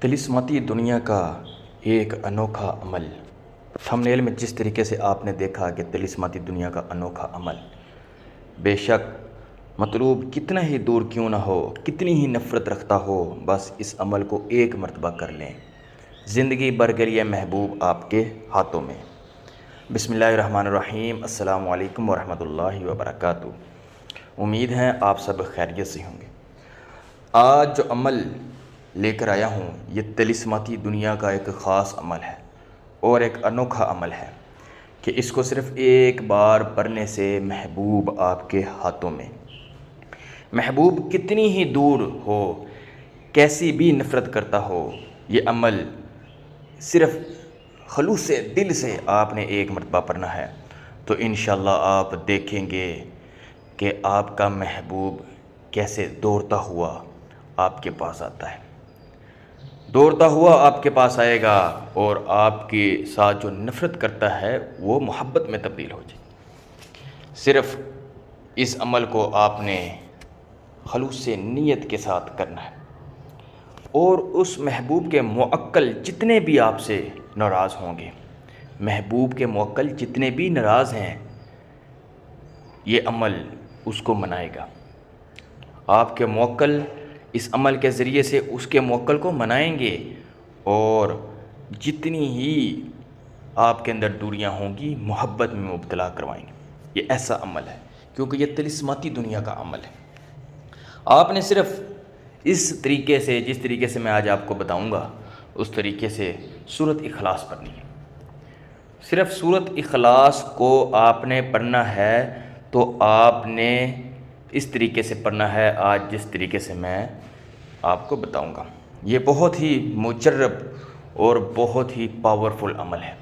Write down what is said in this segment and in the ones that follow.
طلسماتی دنیا کا ایک انوکھا عمل۔ تھمبنیل میں جس طریقے سے آپ نے دیکھا کہ طلسماتی دنیا کا انوکھا عمل، بے شک مطلوب کتنا ہی دور کیوں نہ ہو، کتنی ہی نفرت رکھتا ہو، بس اس عمل کو ایک مرتبہ کر لیں، زندگی بھر کے لیے محبوب آپ کے ہاتھوں میں۔ بسم اللہ الرحمن الرحیم۔ السلام علیکم ورحمۃ اللہ وبرکاتہ۔ امید ہے آپ سب خیریت سے ہوں گے۔ آج جو عمل لے کر آیا ہوں یہ طلسماتی دنیا کا ایک خاص عمل ہے اور ایک انوکھا عمل ہے کہ اس کو صرف ایک بار پڑھنے سے محبوب آپ کے ہاتھوں میں، محبوب کتنی ہی دور ہو، کیسی بھی نفرت کرتا ہو، یہ عمل صرف خلوص سے دل سے آپ نے ایک مرتبہ پڑھنا ہے تو انشاءاللہ آپ دیکھیں گے کہ آپ کا محبوب کیسے دوڑتا ہوا آپ کے پاس آتا ہے، دوڑتا ہوا آپ کے پاس آئے گا اور آپ کے ساتھ جو نفرت کرتا ہے وہ محبت میں تبدیل ہو جائے۔ صرف اس عمل کو آپ نے خلوص سے نیت کے ساتھ کرنا ہے اور اس محبوب کے موکل جتنے بھی آپ سے ناراض ہوں گے، محبوب کے موکل جتنے بھی ناراض ہیں، یہ عمل اس کو منائے گا۔ آپ کے موکل اس عمل کے ذریعے سے اس کے موکل کو منائیں گے اور جتنی ہی آپ کے اندر دوریاں ہوں گی محبت میں مبتلا کروائیں گے۔ یہ ایسا عمل ہے کیونکہ یہ طلسماتی دنیا کا عمل ہے۔ آپ نے صرف اس طریقے سے، جس طریقے سے میں آج آپ کو بتاؤں گا، اس طریقے سے سورۃ اخلاص پڑھنی ہے۔ صرف سورۃ اخلاص کو آپ نے پڑھنا ہے تو آپ نے اس طریقے سے پڑھنا ہے آج جس طریقے سے میں آپ کو بتاؤں گا۔ یہ بہت ہی مجرب اور بہت ہی پاورفل عمل ہے۔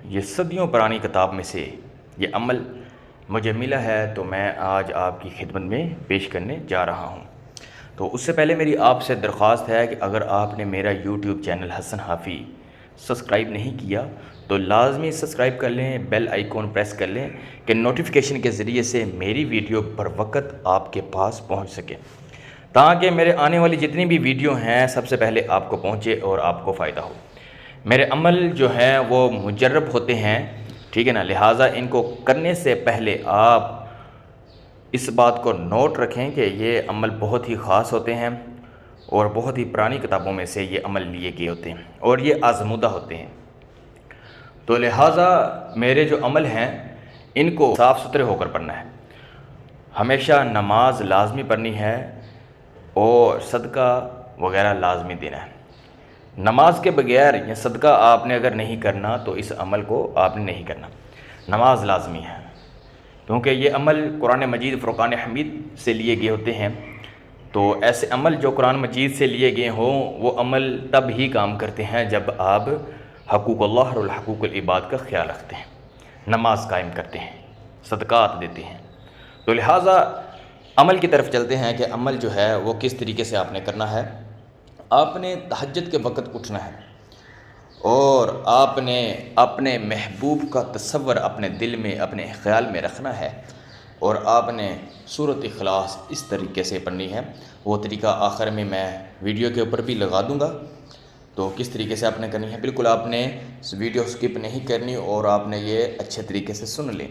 یہ صدیوں پرانی کتاب میں سے یہ عمل مجھے ملا ہے تو میں آج آپ کی خدمت میں پیش کرنے جا رہا ہوں۔ تو اس سے پہلے میری آپ سے درخواست ہے کہ اگر آپ نے میرا یوٹیوب چینل حسن حافی سبسکرائب نہیں کیا تو لازمی سبسکرائب کر لیں، بیل آئیکن پریس کر لیں کہ نوٹیفیکیشن کے ذریعے سے میری ویڈیو بر وقت آپ کے پاس پہنچ سکے، تاکہ میرے آنے والی جتنی بھی ویڈیو ہیں سب سے پہلے آپ کو پہنچے اور آپ کو فائدہ ہو۔ میرے عمل جو ہیں وہ مجرب ہوتے ہیں، ٹھیک ہے نا، لہٰذا ان کو کرنے سے پہلے آپ اس بات کو نوٹ رکھیں کہ یہ عمل بہت ہی خاص ہوتے ہیں اور بہت ہی پرانی کتابوں میں سے یہ عمل لیے گئے ہوتے ہیں اور یہ آزمودہ ہوتے ہیں۔ تو لہٰذا میرے جو عمل ہیں ان کو صاف ستھرے ہو کر پڑھنا ہے۔ ہمیشہ نماز لازمی پڑھنی ہے اور صدقہ وغیرہ لازمی دینا ہے۔ نماز کے بغیر یا صدقہ آپ نے اگر نہیں کرنا تو اس عمل کو آپ نے نہیں کرنا۔ نماز لازمی ہے کیونکہ یہ عمل قرآن مجید فرقان حمید سے لیے گئے ہوتے ہیں، تو ایسے عمل جو قرآن مجید سے لیے گئے ہوں وہ عمل تب ہی کام کرتے ہیں جب آپ حقوق اللہ اور حقوق العباد کا خیال رکھتے ہیں، نماز قائم کرتے ہیں، صدقات دیتے ہیں۔ تو لہٰذا عمل کی طرف چلتے ہیں کہ عمل جو ہے وہ کس طریقے سے آپ نے کرنا ہے۔ آپ نے تہجد کے وقت اٹھنا ہے اور آپ نے اپنے محبوب کا تصور اپنے دل میں، اپنے خیال میں رکھنا ہے اور آپ نے سورۃ اخلاص اس طریقے سے پڑھنی ہے۔ وہ طریقہ آخر میں ویڈیو کے اوپر بھی لگا دوں گا، تو کس طریقے سے آپ نے کرنی ہے بالکل آپ نے ویڈیو سکپ نہیں کرنی اور آپ نے یہ اچھے طریقے سے سن لیں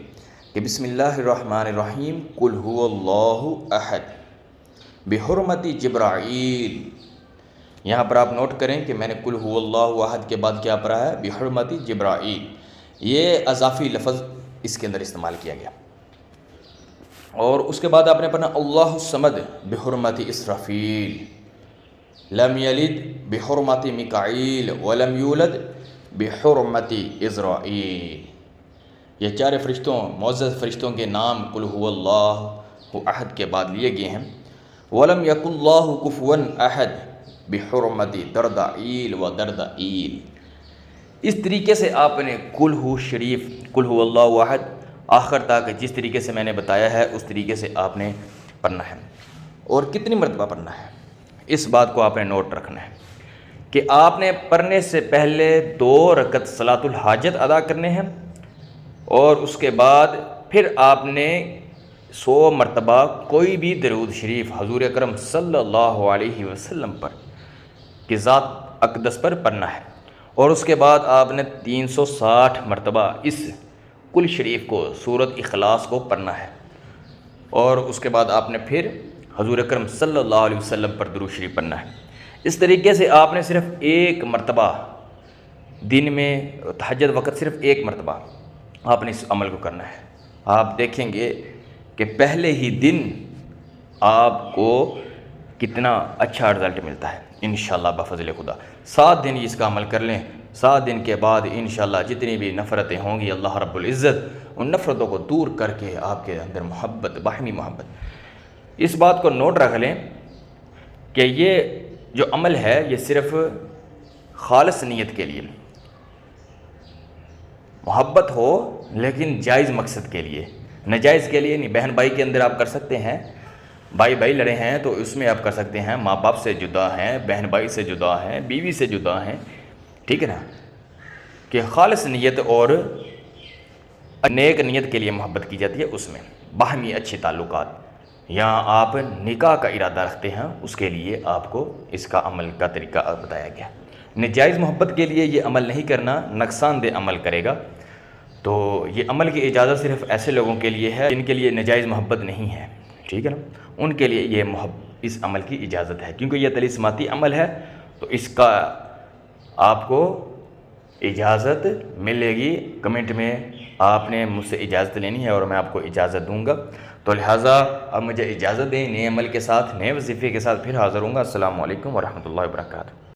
کہ بسم اللہ الرحمن الرحیم، قل هو اللہ احد بحرمت جبرائیل۔ یہاں پر آپ نوٹ کریں کہ میں نے قل هو اللہ احد کے بعد کیا پڑھا ہے، بحرمت جبرائیل، یہ اضافی لفظ اس کے اندر استعمال کیا گیا۔ اور اس کے بعد آپ نے پڑھنا اللہ الصمد بحرمت اسرافیل، لم یلد بحرمت میکائیل ولم یولد بحرمت عزرائیل۔ یہ چار فرشتوں، معزز فرشتوں کے نام قل هو اللہ احد کے بعد لیے گئے ہیں۔ ولم یک اللہ کفوا احد بحرمت دردائیل و دردائیل۔ اس طریقے سے آپ نے قل ہو شریف، قل هو اللہ احد آخر تک جس طریقے سے میں نے بتایا ہے اس طریقے سے آپ نے پڑھنا ہے۔ اور کتنی مرتبہ پڑھنا ہے اس بات کو آپ نے نوٹ رکھنا ہے کہ آپ نے پڑھنے سے پہلے 2 رکعت صلاۃ الحاجت ادا کرنے ہیں اور اس کے بعد پھر آپ نے 100 مرتبہ کوئی بھی درود شریف حضور اکرم صلی اللہ علیہ وسلم پر کی ذات اقدس پر پڑھنا ہے، اور اس کے بعد آپ نے 360 مرتبہ اس کل شریف کو سورۃ اخلاص کو پڑھنا ہے، اور اس کے بعد آپ نے پھر حضور اکرم صلی اللہ علیہ وسلم پر درود شریف پڑھنا ہے۔ اس طریقے سے آپ نے صرف ایک مرتبہ دن میں تہجد وقت صرف ایک مرتبہ آپ نے اس عمل کو کرنا ہے۔ آپ دیکھیں گے کہ پہلے ہی دن آپ کو کتنا اچھا رزلٹ ملتا ہے انشاءاللہ بفضل خدا۔ 7 دن اس کا عمل کر لیں، 7 دن کے بعد انشاءاللہ جتنی بھی نفرتیں ہوں گی اللہ رب العزت ان نفرتوں کو دور کر کے آپ کے اندر محبت، باہمی محبت۔ اس بات کو نوٹ رکھ لیں کہ یہ جو عمل ہے یہ صرف خالص نیت کے لیے، محبت ہو لیکن جائز مقصد کے لیے، ناجائز کے لیے نہیں۔ بہن بھائی کے اندر آپ کر سکتے ہیں، بھائی بھائی لڑے ہیں تو اس میں آپ کر سکتے ہیں، ماں باپ سے جدا ہیں، بہن بھائی سے جدا ہیں، بیوی سے جدا ہیں، ٹھیک ہے نا، کہ خالص نیت اور نیک نیت کے لیے محبت کی جاتی ہے، اس میں باہمی اچھے تعلقات، یا آپ نکاح کا ارادہ رکھتے ہیں اس کے لیے آپ کو اس کا عمل کا طریقہ بتایا گیا۔ ناجائز محبت کے لیے یہ عمل نہیں کرنا، نقصان دہ عمل کرے گا۔ تو یہ عمل کی اجازت صرف ایسے لوگوں کے لیے ہے جن کے لیے ناجائز محبت نہیں ہے، ٹھیک ہے نا، ان کے لیے یہ اس عمل کی اجازت ہے، کیونکہ یہ طلسماتی عمل ہے تو اس کا آپ کو اجازت ملے گی۔ کمنٹ میں آپ نے مجھ سے اجازت لینی ہے اور میں آپ کو اجازت دوں گا، تو لہٰذا اب مجھے اجازت دیں، نئے عمل کے ساتھ، نئے وظیفے کے ساتھ پھر حاضر ہوں گا۔ السلام علیکم ورحمۃ اللہ وبرکاتہ۔